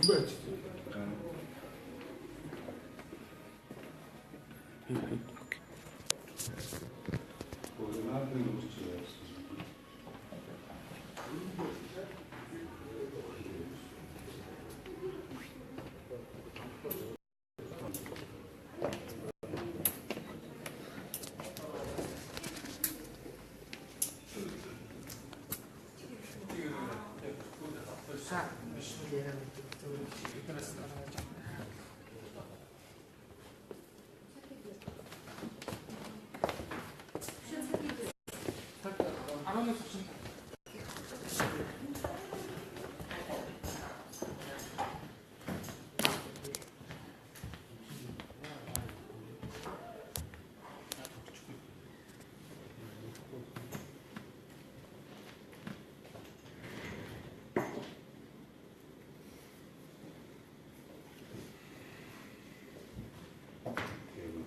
준비했지.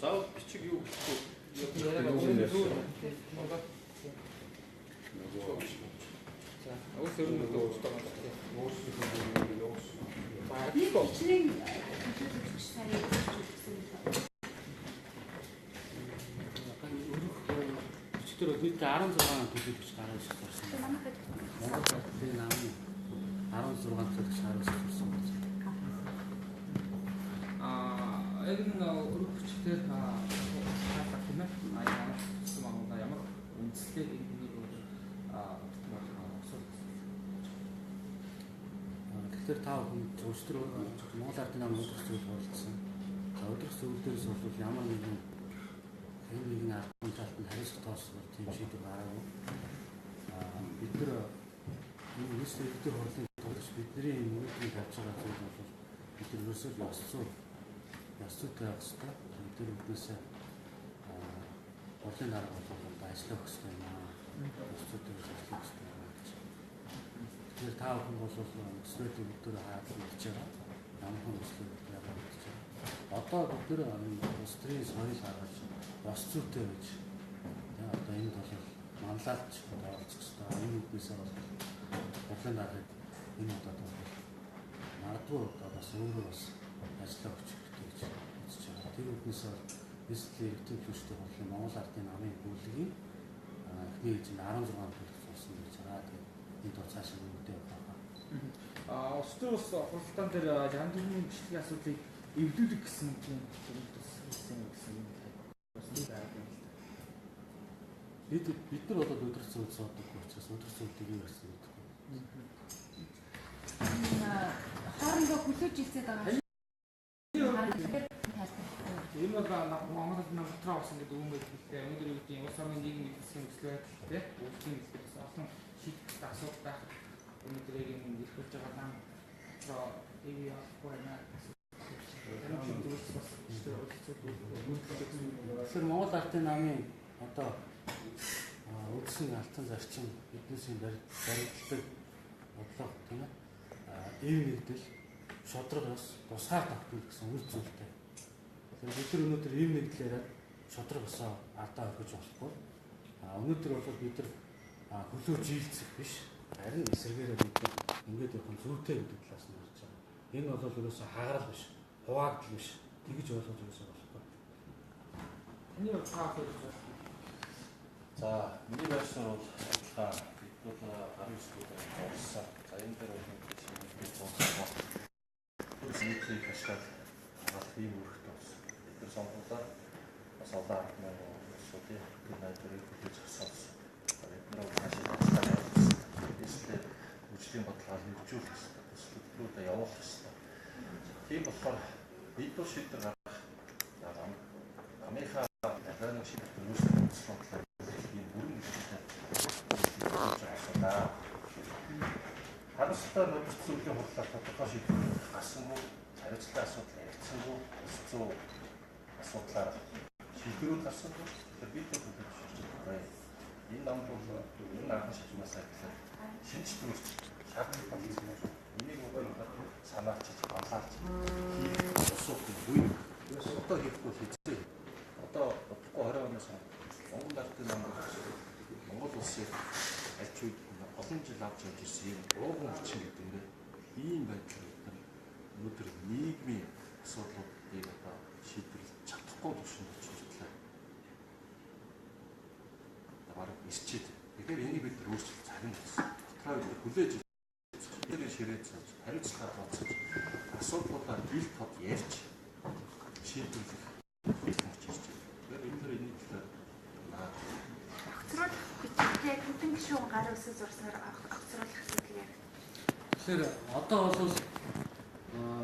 За бичиг юу гэхгүй өчтөр бид 16 төлөвлөж гаргаж ирсэн. Монгол хэлний намын 16 төлөвлөж гаргаж ирсэн. Яг нь өргөчтөр хаалга тийм ээ. Ямар гэсэн магадгүй ямар үндслээд энийг тэгэхээр та бүхэн өчтөр Монгол Ардын намын өдрөх зөвлөлд оролцсон. За өдрөх зөвлөлдөөс бол ямар нэгэн ардын талтанд хариуцлага тооцох тийм шийдвэр гараагүй. Бид нар энэ нийслэл өдөр хурлын тулд бидний мөрөдний тавьж байгаа зүйл бол бид нар ерөөсөө ясцуутай байх хэрэгтэй. Бид нар үднээсээ хурлын дарга болоод ажиллах хэрэгтэй юм аа. Ясцуутай ажиллах хэрэгтэй юм гэж. Тэгэхээр та бүхэн бол өсвөрт өдөр хаад хийж байгаа. Ямар хүн өсвөр яагаад хийж байгаа. Одоо бид нар улс төрийн соёл гаргаж бас зүйтэй байж одоо энд бол манлайлж оролцох хэрэгтэй. Энэ үднээсээ бол хурлын даргыг энэ удаад бол магадгүй одоо бас өөрөө бас ажиллах хүч хэрэгтэй гэж үзэж байгаа. Тэр үднээсээ нийслэлийн эрдэм төлөвчтэй хурлын Монгол Ардын намын бүлгийн эхний эзэн 16 төлөвч болсон гэж байгаа. Тэгээд энэ тоо цаашаа өгдөө байгаа. Өчтөр бас хуралдаан дээр жандүрийн бичлэгийн асуудлыг эвлүүлэх гэсэн тийм хэлсэн гэсэн юм бас нэг байгаа юм л да. Бид нар одоо өдрөх зөвлөд суудаг учраас өдрөх зөвлөдийг юу гэсэн үг вэ? Хоорондоо хүлээж хэлцээд байгаа. Энэ бол Монгол намтраа болсон гэдэг үг хэлтэй. Өнөөдөр юу гэдэг улс орны нийгмийн хэсгийн нөхцөл байдал тийм өвчтөний хэсгээс олон шийдэх асуудал байх. Өнөөдрийг энэ илэрхийлж байгаа нам про ивэ яахгүй наа. Тэгэхээр Монгол Ардын намын одоо үндсэн алтан зарчим биднээс баримтлагдаг бодлого тийм ээ. Эв нэгдэл шодрогоос тусгаар тогтмол гэсэн үр зүйлтэй. Тэгэхээр бид нар өнөөдөр эв нэгдэл яриад шодрогоосоо ардаа өгч болохгүй. Өнөөдөр бол бид нар хөлөөж ийлцэх биш. Харин эсэргээрээ бид нар ингээд явах нь зүйтэй гэдэг талаас нь харж байгаа. Энэ бол ерөөсөө хагарал биш, хуваагдал биш. Тэгж ойлгож юусаа болохгүй. Эний утгаа хэлж байна. За, миний байршил бол адилхан бид бол 19 дэх болсон. За, энэ дээр бол бид цогцолгоо. Нийтийн хашгал авах ийм үүрэгтэй болсон. Бид нар сонгуулаа бас олон ардны улсуудын хөтөлбөр найдварыг хүлээж авсан. Бид нар хаашаа ажиллаж нийслэлийн хүчлийн бодлогыг хөгжүүлэх хэрэгтэй. Төслүүдээ явуулах хэрэгтэй. Тийм болохоор бид бол шийдвэр гаргах Америкийн дахин шийдвэр үүсгэх бодлого ийм бүрэн хэлтэй асуудал. Харамсалтай нөхцөл зүйлийн хурлаар тодорхой шийдвэр гарсангүй, хариуцлагын асуудал яригдсангүй, зүй асуудлаар шийдвэрүүд гарсангүй. Тэгэхээр бид бол хэлж байна. Энэ нам бол энэ арга шийдвэрээс ахлаа шинж төрч шаардлага болсон юм. Энийг одоо санаач, онлаач усуух үе. Одоо хийхгүй хэзээ. Одоо 20 оноос Монгол Ардын нам Монгол улсыг альч үед олон жил авч явж ирсэн юм ууган хүчин гэдэг юм. Ийм байдлаар өнөөдөр нийгмийн асуудлуудыг одоо шийдвэрлэж чадахгүй төвшөнд очиж ирлээ. Бараг исчээд. Тэгэхээр энийг бид өөрчлөлт царин гэсэн. Дотроо бид хүлээж бидний ширээд сууж, хариуцлага бодсож, асуудлуудаа бил тод ярьж шийдвэрлэх хэрэгцээ ирж байна. Тэгэхээр энэ төр энийг огцруулах бичтэй төвдөн гишүүн гар үсэг зурснаар огцруулах асуудал яг. Тэгэхээр одоо бол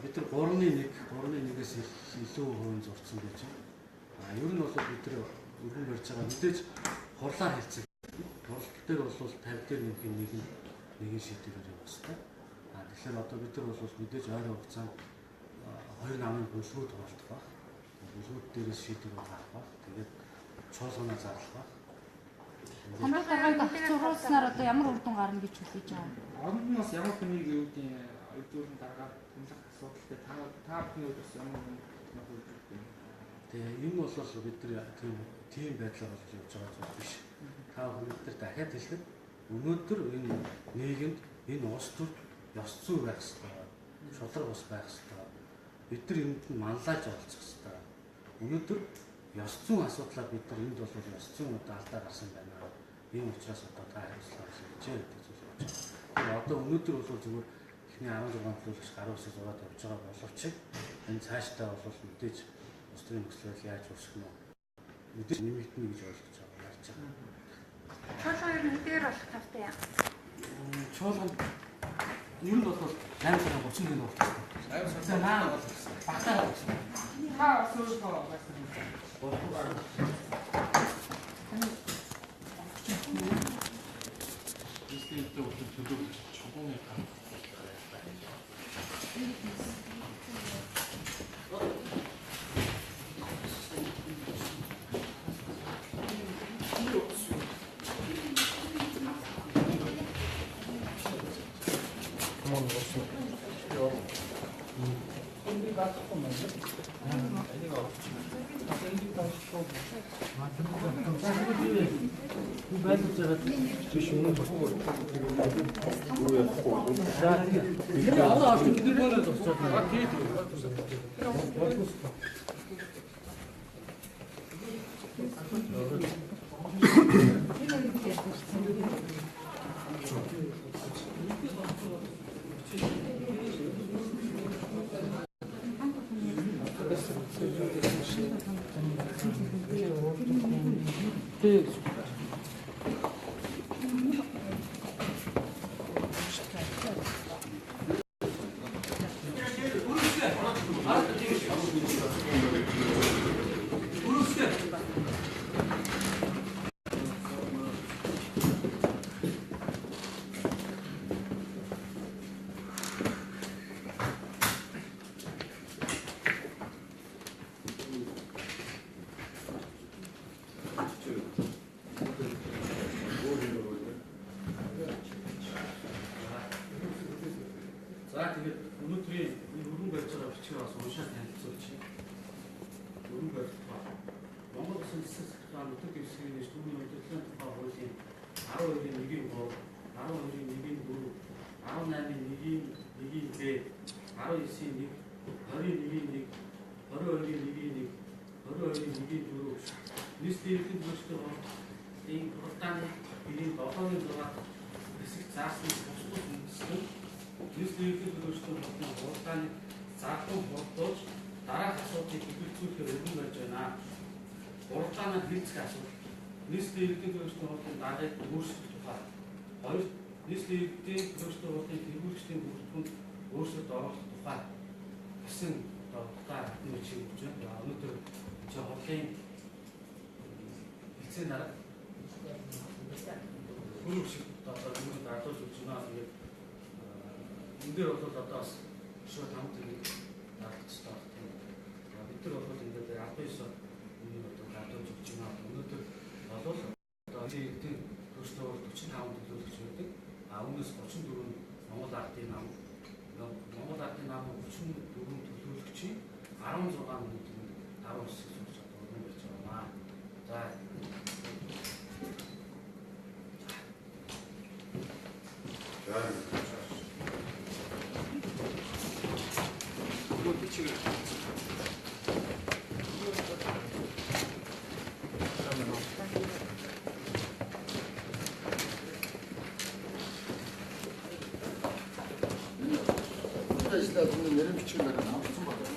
бид нар 3.1-ээс илүү хувийн зурцсан гэж байна. Ер нь бол бид нар өргөн барьж байгаа мэдээж хурлаар хэлцэг. Хурал дээр бол 50 дээр нэгэн шийдвэр юм байна. Тэгэхээр одоо бид нар бол мэдээж ойрын хугацаанд хоёр намын бүлгүүд болтох баг. Бүлгүүд дээрээс шийдвэр гаргах баг. Тэгээд чуул санаа зарлах баг. Хамрал гаргааг огцруулснаар одоо ямар үр дүн гарна гэж хүлээж байгаа. Орондоос ямар хүнийг юу гэдэг өдөрн дараагаар хэмжих асуудалтай та бүхний өдөрс ямар юм хэлж байна. Тэгээ энэ бол бид нар тийм байдлаар болж явж байгаа зүйл биш. Та бүхэн дахиад хэлэхэд өнөөдөр энэ нийгэмд энэ улс төрд ёс зүй байх хэрэгтэй. Шудраг ус байх хэрэгтэй. Бид нар энд нь манлайлж оролцох хэрэгтэй. Өнөөдөр ёс зүйн асуудлаар бид нар энд бол ёс зүйн алдаа гарсан байна. Энэ учраас одоо та хариуцлага хийж гэдэг зүйл болж байна. Одоо өнөөдөр бол зүгээр эхний 16 төлөвлөгч гаруй усыг зураад явж байгаа боловч энэ цаашдаа бол мэдээж улс төрийн нөхцөл яаж үүсэх нь мэдээж нэмэгдэнэ гэж ойлгож байгаа ярьж байгаа. Чуулган ер нь дээр болох тавтай юм. Чуулган ер нь бол 830 гэн болчихсон. 830 болчихсон. Багтаа болчихсон. Та өөрсдөө байсан. Нийслэлтэй үлдэх төлөвлөгч чугууны гарах. Bunun yerin biçimleri ne yapsın bakalım.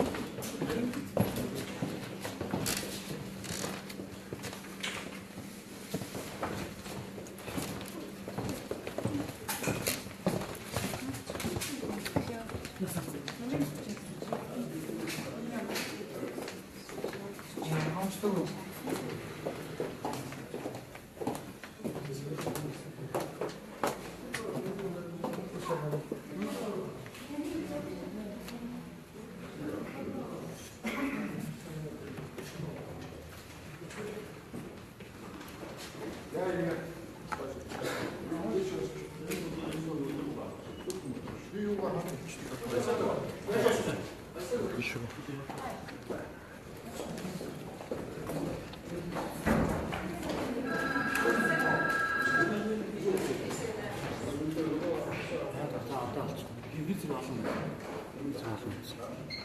Би зэрэг олон. Би зэрэг олон.